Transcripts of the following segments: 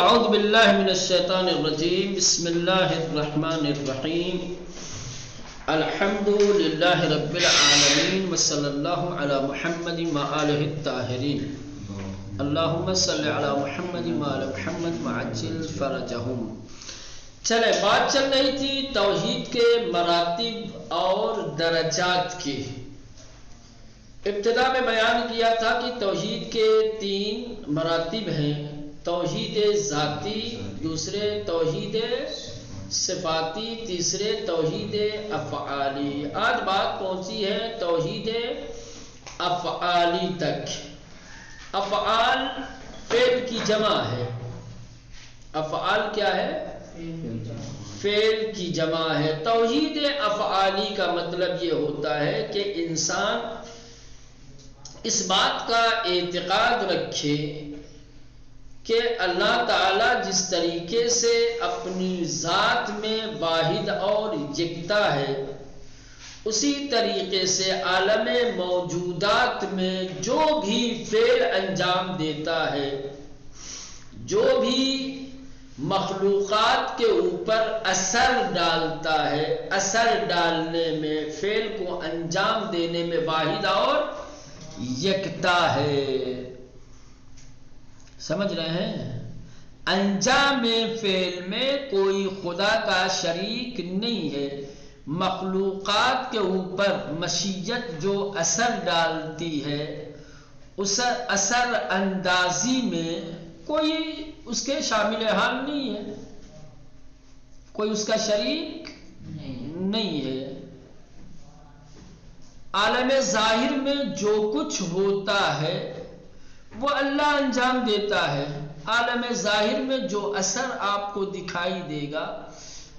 اعوذ باللہ من الشیطان الرجیم بسم اللہ الرحمن الرحیم الحمد للہ رب العالمین وصلی اللہ علی محمد وآلہ الطاہرین اللہم صلی علی محمد وآل محمد وعجل فرجہم۔ چلے بات چل رہی تھی توحید کے مراتب اور درجات کی۔ ابتدا میں بیان کیا تھا کہ توحید کے 3 مراتب ہیں، توحید ذاتی، دوسرے توحید صفاتی، تیسرے توحید افعالی۔ آج بات پہنچی ہے توحید افعالی تک۔ افعال فعل کی جمع ہے۔ افعال کیا ہے؟ فعل کی جمع ہے۔ توحید افعالی کا مطلب یہ ہوتا ہے کہ انسان اس بات کا اعتقاد رکھے کہ اللہ تعالیٰ جس طریقے سے اپنی ذات میں واحد اور یکتا ہے، اسی طریقے سے عالم موجودات میں جو بھی فعل انجام دیتا ہے، جو بھی مخلوقات کے اوپر اثر ڈالتا ہے، اثر ڈالنے میں، فعل کو انجام دینے میں واحد اور یکتا ہے۔ سمجھ رہے ہیں؟ انجام فعل میں کوئی خدا کا شریک نہیں ہے۔ مخلوقات کے اوپر مشیت جو اثر ڈالتی ہے، اس اثر اندازی میں کوئی اس کے شامل حال نہیں ہے، کوئی اس کا شریک نہیں ہے۔ عالم ظاہر میں جو کچھ ہوتا ہے وہ اللہ انجام دیتا ہے۔ عالم ظاہر میں جو اثر آپ کو دکھائی دے گا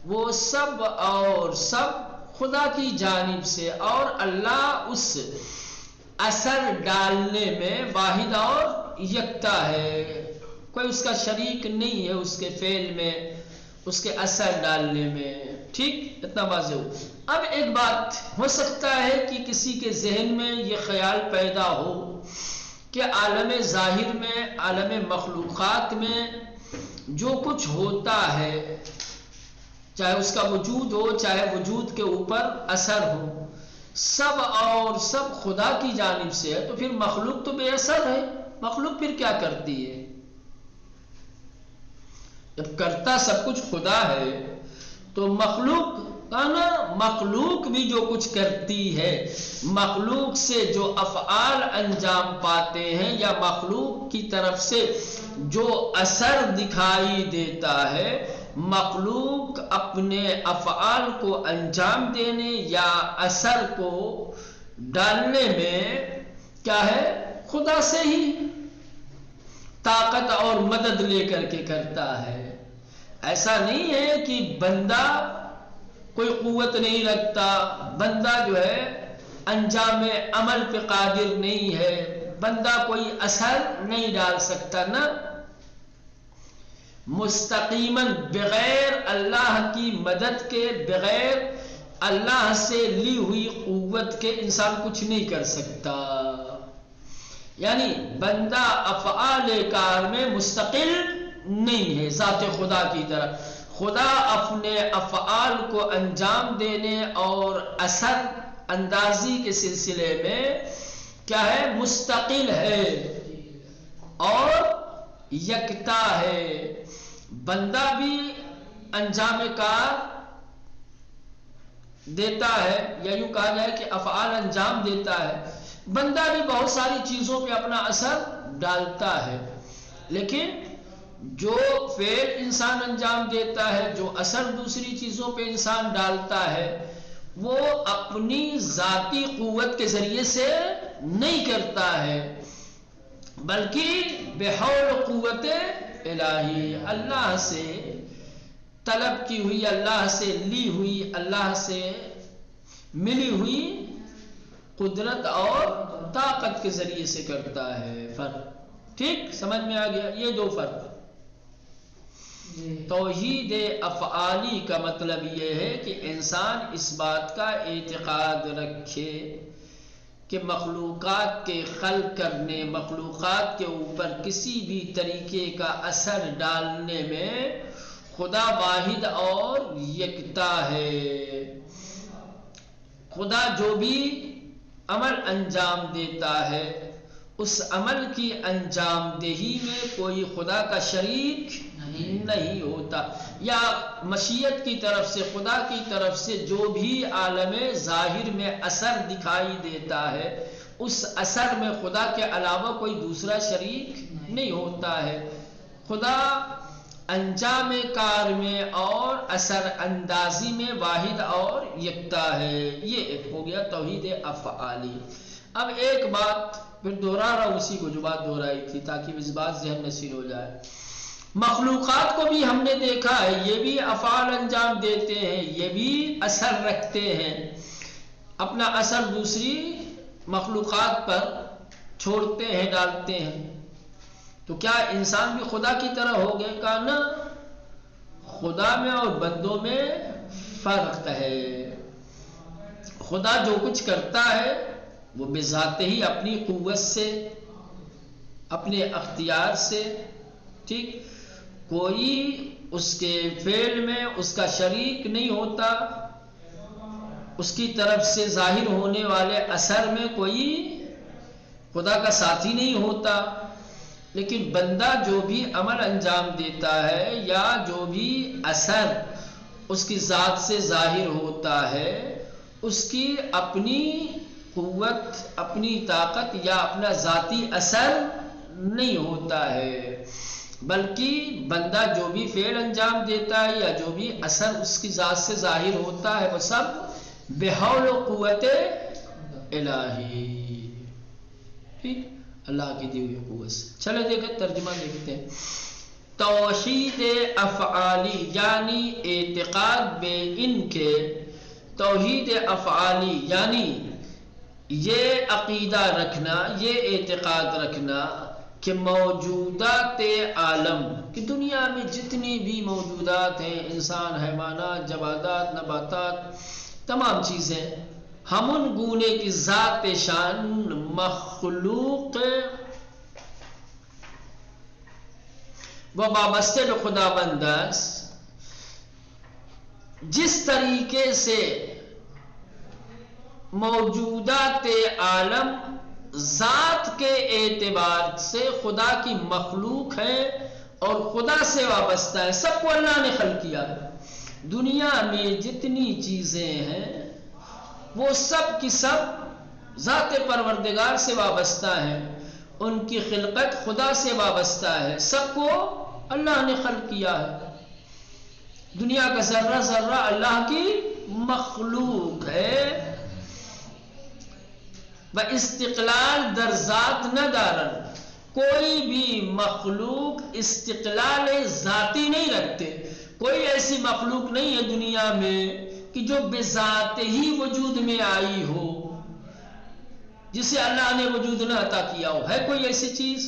وہ سب اور سب خدا کی جانب سے، اور اللہ اس اثر ڈالنے میں واحد اور یکتا ہے، کوئی اس کا شریک نہیں ہے اس کے فعل میں، اس کے اثر ڈالنے میں۔ ٹھیک، اتنا واضح ہو۔ اب ایک بات ہو سکتا ہے کہ کسی کے ذہن میں یہ خیال پیدا ہو کہ عالم ظاہر میں، عالم مخلوقات میں جو کچھ ہوتا ہے، چاہے اس کا وجود ہو، چاہے وجود کے اوپر اثر ہو، سب اور سب خدا کی جانب سے ہے، تو پھر مخلوق تو بے اثر ہے۔ مخلوق پھر کیا کرتی ہے؟ جب کرتا سب کچھ خدا ہے تو مخلوق مخلوق بھی جو کچھ کرتی ہے، مخلوق سے جو افعال انجام پاتے ہیں یا مخلوق کی طرف سے جو اثر دکھائی دیتا ہے، مخلوق اپنے افعال کو انجام دینے یا اثر کو ڈالنے میں کیا ہے؟ خدا سے ہی طاقت اور مدد لے کر کے کرتا ہے۔ ایسا نہیں ہے کہ بندہ کوئی قوت نہیں رکھتا، بندہ جو ہے انجام عمل پہ قادر نہیں ہے، بندہ کوئی اثر نہیں ڈال سکتا، نہ مستقیماً بغیر اللہ کی مدد کے، بغیر اللہ سے لی ہوئی قوت کے انسان کچھ نہیں کر سکتا۔ یعنی بندہ افعال کار میں مستقل نہیں ہے ذات خدا کی طرح۔ خدا اپنے افعال کو انجام دینے اور اثر اندازی کے سلسلے میں کیا ہے؟ مستقل ہے اور یکتا ہے۔ بندہ بھی انجام کار دیتا ہے، یا یوں کہا جائے کہ افعال انجام دیتا ہے۔ بندہ بھی بہت ساری چیزوں پہ اپنا اثر ڈالتا ہے، لیکن جو فعل انسان انجام دیتا ہے، جو اثر دوسری چیزوں پہ انسان ڈالتا ہے، وہ اپنی ذاتی قوت کے ذریعے سے نہیں کرتا ہے، بلکہ بحول قوت الہی، اللہ سے طلب کی ہوئی، اللہ سے لی ہوئی، اللہ سے ملی ہوئی قدرت اور طاقت کے ذریعے سے کرتا ہے۔ فرق ٹھیک سمجھ میں آ گیا؟ یہ 2 فرق۔ توحید افعالی کا مطلب یہ ہے کہ انسان اس بات کا اعتقاد رکھے کہ مخلوقات کے خلق کرنے، مخلوقات کے اوپر کسی بھی طریقے کا اثر ڈالنے میں خدا واحد اور یکتا ہے۔ خدا جو بھی عمل انجام دیتا ہے اس عمل کی انجام دہی میں کوئی خدا کا شریک نہیں ہوتا، یا مشیت کی طرف سے، خدا کی طرف سے جو بھی عالم ظاہر میں اثر دکھائی دیتا ہے اس اثر میں خدا کے علاوہ کوئی دوسرا شریک نہیں ہوتا ہے۔ خدا انجام کار میں اور اثر اندازی میں واحد اور یکتا ہے۔ یہ ایک ہو گیا توحید افعالی۔ اب ایک بات پھر دوہرا رہا ہوں اسی کو جو بات دہرائی تھی تاکہ اس بات ذہن نشین ہو جائے۔ مخلوقات کو بھی ہم نے دیکھا ہے، یہ بھی افعال انجام دیتے ہیں، یہ بھی اثر رکھتے ہیں، اپنا اثر دوسری مخلوقات پر چھوڑتے ہیں، ڈالتے ہیں۔ تو کیا انسان بھی خدا کی طرح ہو گئے؟ کہا نا، خدا میں اور بندوں میں فرق ہے۔ خدا جو کچھ کرتا ہے وہ بذات ہی اپنی قوت سے، اپنے اختیار سے، ٹھیک، کوئی اس کے فعل میں اس کا شریک نہیں ہوتا، اس کی طرف سے ظاہر ہونے والے اثر میں کوئی خدا کا ساتھی نہیں ہوتا۔ لیکن بندہ جو بھی عمل انجام دیتا ہے یا جو بھی اثر اس کی ذات سے ظاہر ہوتا ہے اس کی اپنی قوت، اپنی طاقت یا اپنا ذاتی اثر نہیں ہوتا ہے، بلکہ بندہ جو بھی فعل انجام دیتا ہے یا جو بھی اثر اس کی ذات سے ظاہر ہوتا ہے وہ سب بحول و قوت الہی، ٹھیک، اللہ کی دی ہوئی قوت سے۔ چلے دیکھیں ترجمہ دیکھتے ہیں۔ توحید افعالی یعنی اعتقاد بے ان کے، توحید افعالی یعنی یہ عقیدہ رکھنا، یہ اعتقاد رکھنا کہ موجودات عالم کہ دنیا میں جتنی بھی موجودات ہیں، انسان، حیوانات، جمادات، نباتات، تمام چیزیں، ہمن گونے کی ذات شان مخلوق و وابستہ به خداوند است، جس طریقے سے موجودات عالم ذات کے اعتبار سے خدا کی مخلوق ہے اور خدا سے وابستہ ہے، سب کو اللہ نے خلق کیا ہے۔ دنیا میں جتنی چیزیں ہیں وہ سب کی سب ذات پروردگار سے وابستہ ہیں، ان کی خلقت خدا سے وابستہ ہے، سب کو اللہ نے خلق کیا ہے۔ دنیا کا ذرہ ذرہ اللہ کی مخلوق ہے۔ باستقلال در ذات نہ دارن، کوئی بھی مخلوق استقلال ذاتی نہیں رکھتے، کوئی ایسی مخلوق نہیں ہے دنیا میں کہ جو بذات ہی وجود میں آئی ہو، جسے اللہ نے وجود نہ عطا کیا ہو۔ ہے کوئی ایسی چیز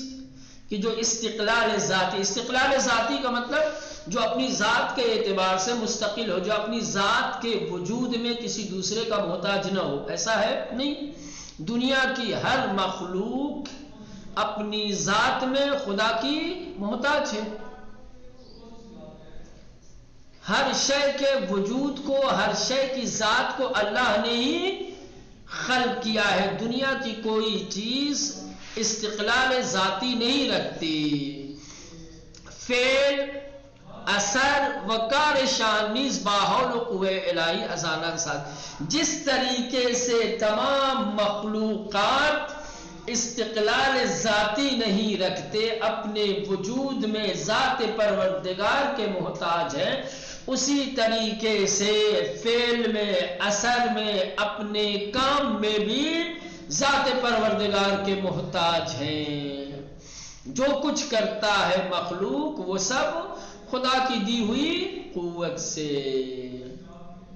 کہ جو استقلال ذاتی، استقلال ذاتی کا مطلب جو اپنی ذات کے اعتبار سے مستقل ہو، جو اپنی ذات کے وجود میں کسی دوسرے کا محتاج نہ ہو، ایسا ہے نہیں۔ دنیا کی ہر مخلوق اپنی ذات میں خدا کی محتاج ہے، ہر شے کے وجود کو، ہر شے کی ذات کو اللہ نے ہی خلق کیا ہے۔ دنیا کی کوئی چیز استقلال ذاتی نہیں رکھتی۔ فعل، اثر و کار شان نیز باحول و قوہ الہی ازانہ کے ساتھ، جس طریقے سے تمام مخلوقات استقلال ذاتی نہیں رکھتے، اپنے وجود میں ذات پروردگار کے محتاج ہیں، اسی طریقے سے فعل میں، اثر میں، اپنے کام میں بھی ذات پروردگار کے محتاج ہیں۔ جو کچھ کرتا ہے مخلوق وہ سب خدا کی دی ہوئی قوت سے۔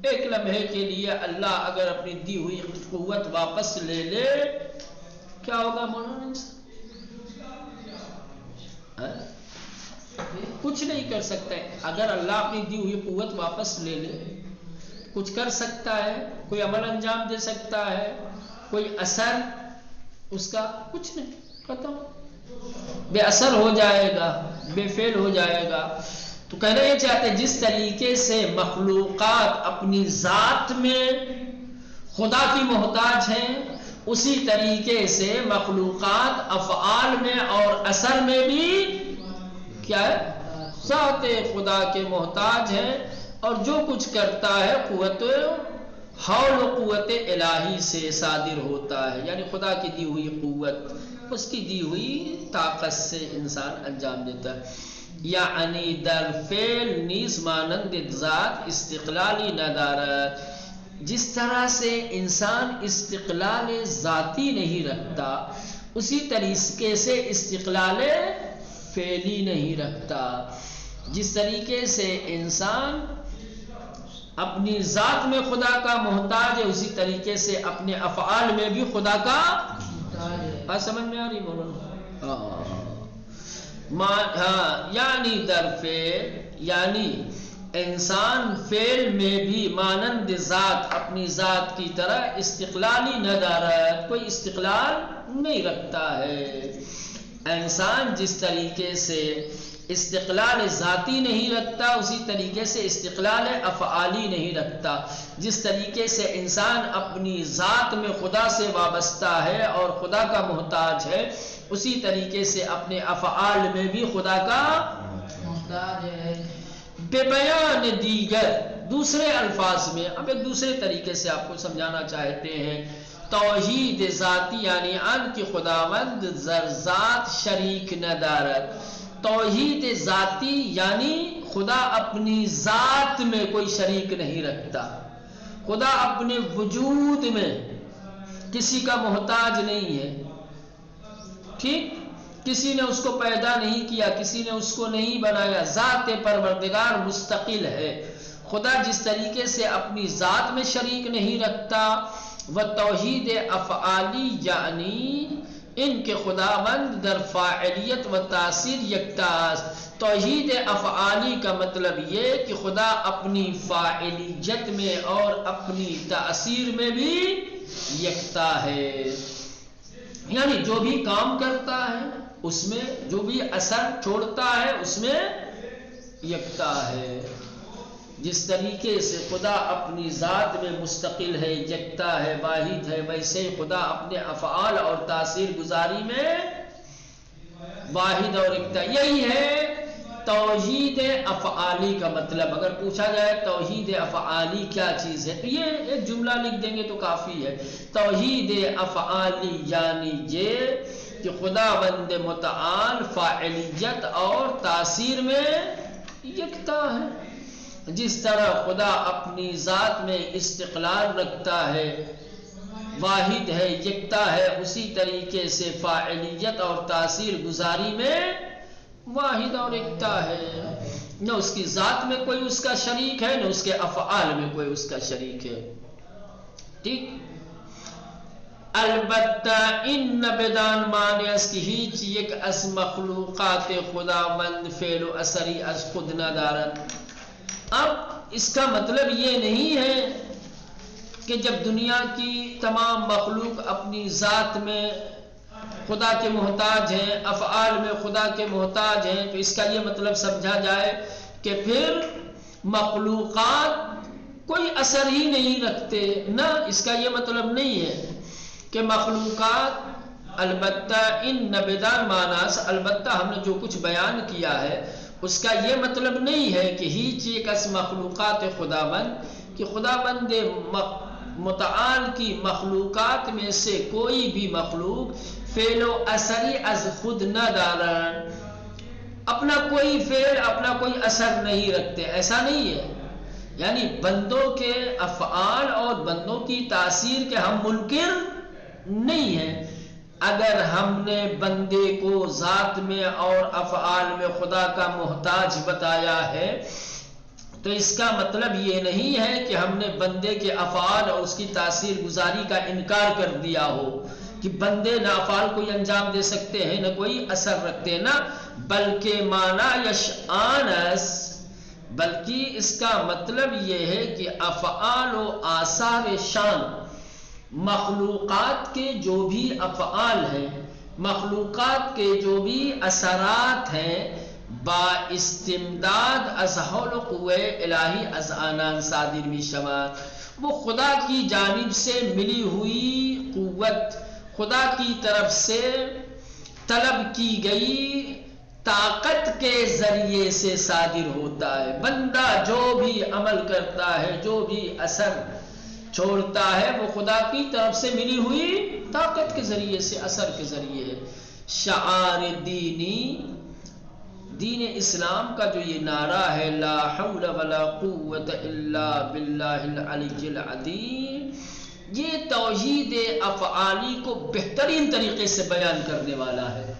ایک لمحے کے لیے اللہ اگر اپنی دی ہوئی قوت واپس لے لے کیا ہوگا مولانا؟ کچھ نہیں کر سکتا ہے۔ اگر اللہ اپنی دی ہوئی قوت واپس لے لے کچھ کر سکتا ہے، کوئی عمل انجام دے سکتا ہے، کوئی اثر اس کا کچھ نہیں، ختم، بے اثر ہو جائے گا، بے فعل ہو جائے گا۔ تو کہنا یہ چاہتے ہیں جس طریقے سے مخلوقات اپنی ذات میں خدا کی محتاج ہیں، اسی طریقے سے مخلوقات افعال میں اور اثر میں بھی کیا ہے، ذات خدا کے محتاج ہیں، اور جو کچھ کرتا ہے قوت حول و قوت الہی سے صادر ہوتا ہے، یعنی خدا کی دی ہوئی قوت، اس کی دی ہوئی طاقت سے انسان انجام دیتا ہے۔ یعنی در فعل نیز مانند ذات استقلالی ندارت، جس طرح سے انسان استقلال ذاتی نہیں رکھتا، اسی طریقے سے استقلال فعلی نہیں رکھتا۔ جس طریقے سے انسان اپنی ذات میں خدا کا محتاج ہے، اسی طریقے سے اپنے افعال میں بھی خدا کا بات سمجھ میں آ رہی مولانا؟ ہاں، یعنی در فعل، یعنی انسان فعل میں بھی مانند ذات، اپنی ذات کی طرح استقلالی ندارت، کوئی استقلال نہیں رکھتا ہے۔ انسان جس طریقے سے استقلال ذاتی نہیں رکھتا، اسی طریقے سے استقلال افعالی نہیں رکھتا۔ جس طریقے سے انسان اپنی ذات میں خدا سے وابستہ ہے اور خدا کا محتاج ہے، اسی طریقے سے اپنے افعال میں بھی خدا کا محتاج ہے۔ بے بیان دیگر، دوسرے الفاظ میں اب ایک دوسرے طریقے سے آپ کو سمجھانا چاہتے ہیں، توحید ذاتی یعنی ان کی خداوند ذات شریک ندارت۔ توحید ذاتی یعنی خدا اپنی ذات میں کوئی شریک نہیں رکھتا، خدا اپنے وجود میں کسی کا محتاج نہیں ہے، ٹھیک، کسی نے اس کو پیدا نہیں کیا، کسی نے اس کو نہیں بنایا، ذات پروردگار مستقل ہے۔ خدا جس طریقے سے اپنی ذات میں شریک نہیں رکھتا، وہ توحید افعالی یعنی ان کے خداوند در فاعلیت و تاثیر یکتا۔ توحید افعالی کا مطلب یہ کہ خدا اپنی فاعلیت میں اور اپنی تاثیر میں بھی یکتا ہے، یعنی جو بھی کام کرتا ہے اس میں، جو بھی اثر چھوڑتا ہے اس میں یکتا ہے۔ جس طریقے سے خدا اپنی ذات میں مستقل ہے، یکتا ہے، واحد ہے، ویسے ہی خدا اپنے افعال اور تاثیر گزاری میں واحد اور یکتا۔ یہی ہے توحید افعالی کا مطلب۔ اگر پوچھا جائے توحید افعالی کیا چیز ہے تو یہ ایک جملہ لکھ دیں گے تو کافی ہے۔ توحید افعالی یعنی یہ کہ خداوند متعال فاعلیت اور تاثیر میں یکتا ہے۔ جس طرح خدا اپنی ذات میں استقلال رکھتا ہے، واحد ہے، یکتا ہے، اسی طریقے سے فاعلیت اور تاثیر گزاری میں واحد اور یکتا ہے۔ نہ اس کی ذات میں کوئی اس کا شریک ہے، نہ اس کے افعال میں کوئی اس کا شریک ہے، ٹھیک۔ البتہ ان بدان معنی اس کی ہیچ یک از مخلوقات خداوند فعل و اثری از خود ندارد۔ اب اس کا مطلب یہ نہیں ہے کہ جب دنیا کی تمام مخلوق اپنی ذات میں خدا کے محتاج ہیں، افعال میں خدا کے محتاج ہیں، تو اس کا یہ مطلب سمجھا جائے کہ پھر مخلوقات کوئی اثر ہی نہیں رکھتے۔ نہ، اس کا یہ مطلب نہیں ہے کہ مخلوقات، البتہ ان نبدان ماناس، البتہ ہم نے جو کچھ بیان کیا ہے اس کا یہ مطلب نہیں ہے کہ ہیچ ایک از مخلوقات خداوند، کہ خداوند متعال کی مخلوقات میں سے کوئی بھی مخلوق فعل و اثری از خود نہ دارن، اپنا کوئی فعل، اپنا کوئی اثر نہیں رکھتے، ایسا نہیں ہے۔ یعنی بندوں کے افعال اور بندوں کی تاثیر کے ہم منکر نہیں ہیں۔ اگر ہم نے بندے کو ذات میں اور افعال میں خدا کا محتاج بتایا ہے تو اس کا مطلب یہ نہیں ہے کہ ہم نے بندے کے افعال اور اس کی تاثیر گزاری کا انکار کر دیا ہو کہ بندے نہ افعال کوئی انجام دے سکتے ہیں نہ کوئی اثر رکھتے، نہ، بلکہ معنی یشانس، بلکہ اس کا مطلب یہ ہے کہ افعال و آثار شان مخلوقات کے جو بھی افعال ہیں، مخلوقات کے جو بھی اثرات ہیں، با استمداد از حول و قوہ الہی از آنان صادر می شود، وہ خدا کی جانب سے ملی ہوئی قوت، خدا کی طرف سے طلب کی گئی طاقت کے ذریعے سے صادر ہوتا ہے۔ بندہ جو بھی عمل کرتا ہے، جو بھی اثر چھوڑتا ہے، وہ خدا کی طرف سے ملی ہوئی طاقت کے ذریعے سے، اثر کے ذریعے ہے۔ شعار دینی، دین اسلام کا جو یہ نعرہ ہے، لا حول ولا قوت الا باللہ العلی العظیم، یہ توحید افعالی کو بہترین طریقے سے بیان کرنے والا ہے۔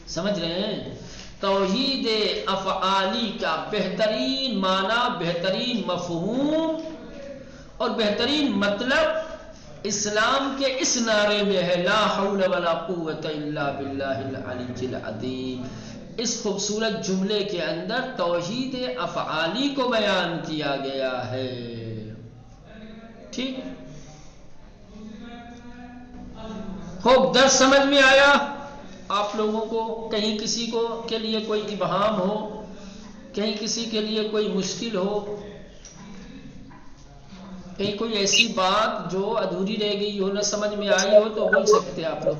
سمجھ رہے ہیں؟ توحید افعالی کا بہترین معنی، بہترین مفہوم اور بہترین مطلب اسلام کے اس نعرے میں ہے، لا حول ولا قوت الا باللہ العلی العظیم۔ اس خوبصورت جملے کے اندر توحید افعالی کو بیان کیا گیا ہے۔ ٹھیک، خوب درس سمجھ میں آیا آپ لوگوں کو؟ کہیں کسی کو کے لیے کوئی ابہام ہو، کہیں کسی کے لیے کوئی مشکل ہو، کہیں کوئی ایسی بات جو ادھوری رہ گئی ہو، نہ سمجھ میں آئی ہو، تو بول سکتے آپ لوگ۔